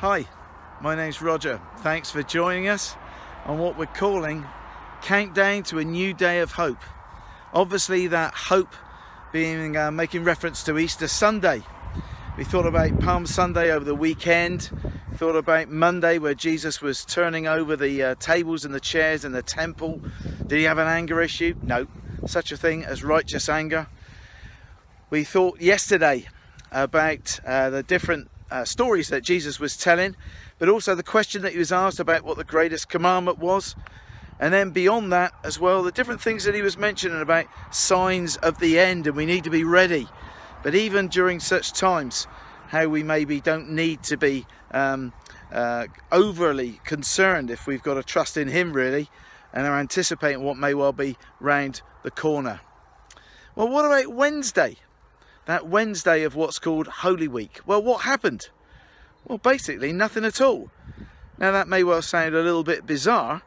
Hi, my name's Roger. Thanks for joining us on what we're calling Countdown to a New Day of Hope. Obviously that hope being making reference to Easter Sunday. We thought about Palm Sunday over the weekend, thought about Monday where Jesus was turning over the tables and the chairs in the temple. Did he have an anger issue? No, such a thing as righteous anger. We thought yesterday about the different stories that Jesus was telling, but also the question that he was asked about what the greatest commandment was, and then beyond that as well, the different things that he was mentioning about signs of the end, and we need to be ready. But even during such times, how we maybe don't need to be overly concerned if we've got to trust in him really, and are anticipating what may well be round the corner. Well, what about Wednesday? That Wednesday of what's called Holy Week. Well, what happened? Well, basically nothing at all. Now that may well sound a little bit bizarre,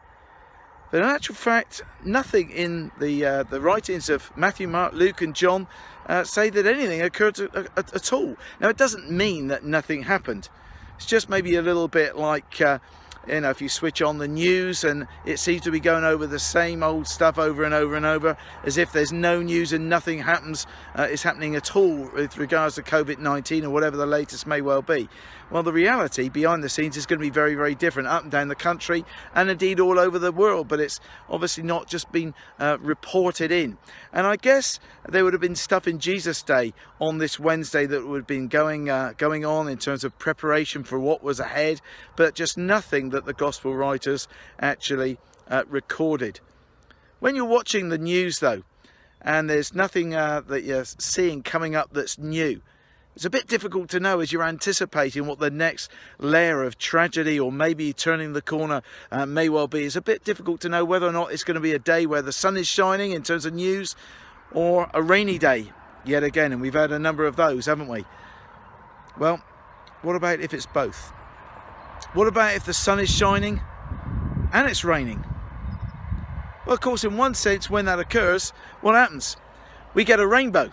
but in actual fact, nothing in the writings of Matthew, Mark, Luke and John say that anything occurred at all. Now it doesn't mean that nothing happened. It's just maybe a little bit like if you switch on the news and it seems to be going over the same old stuff over and over and over, as if there's no news and nothing is happening at all with regards to COVID-19 or whatever the latest may well be. Well, the reality behind the scenes is going to be very, very different up and down the country and indeed all over the world, but it's obviously not just been reported in. And I guess there would have been stuff in Jesus' day on this Wednesday that would have been going on in terms of preparation for what was ahead, but just nothing that the gospel writers actually recorded. When you're watching the news though, and there's nothing that you're seeing coming up that's new, it's a bit difficult to know as you're anticipating what the next layer of tragedy or maybe turning the corner may well be. It's a bit difficult to know whether or not it's going to be a day where the sun is shining in terms of news, or a rainy day yet again, and we've had a number of those, haven't we? Well, what about if it's both? What about if the sun is shining and it's raining? Well, of course, in one sense, when that occurs, what happens? We get a rainbow.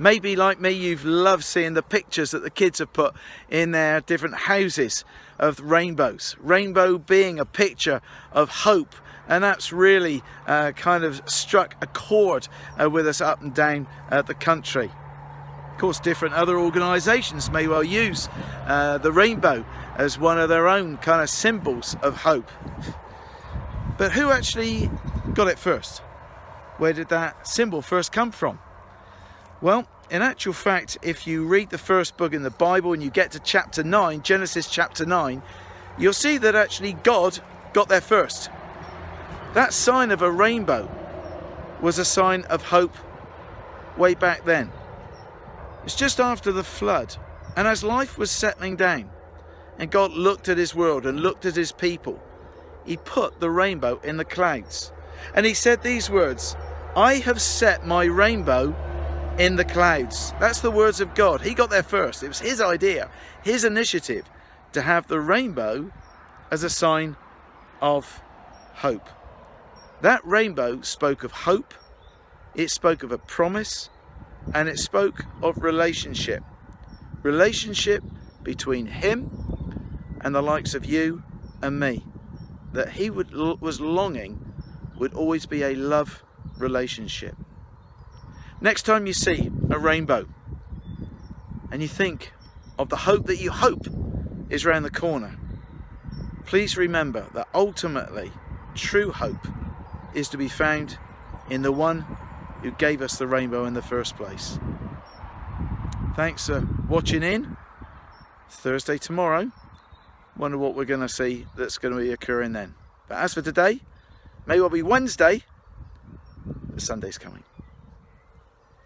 Maybe like me, you've loved seeing the pictures that the kids have put in their different houses of rainbows. Rainbow being a picture of hope, and that's really kind of struck a chord with us up and down the country. Of course, different other organisations may well use the rainbow as one of their own kind of symbols of hope. But who actually got it first? Where did that symbol first come from? Well, in actual fact, if you read the first book in the Bible and you get to chapter 9, Genesis chapter 9, you'll see that actually God got there first. That sign of a rainbow was a sign of hope way back then. It's just after the flood, and as life was settling down, and God looked at his world and looked at his people, he put the rainbow in the clouds. And he said these words, "I have set my rainbow in the clouds." That's the words of God. He got there first. It was his idea, his initiative, to have the rainbow as a sign of hope. That rainbow spoke of hope, it spoke of a promise, and it spoke of relationship. Relationship between him and the likes of you and me. That he was longing would always be a love relationship. Next time you see a rainbow and you think of the hope that you hope is around the corner, please remember that ultimately true hope is to be found in the one who gave us the rainbow in the first place. Thanks for watching in. Thursday tomorrow. Wonder what we're going to see that's going to be occurring then. But as for today, may well be Wednesday, but Sunday's coming.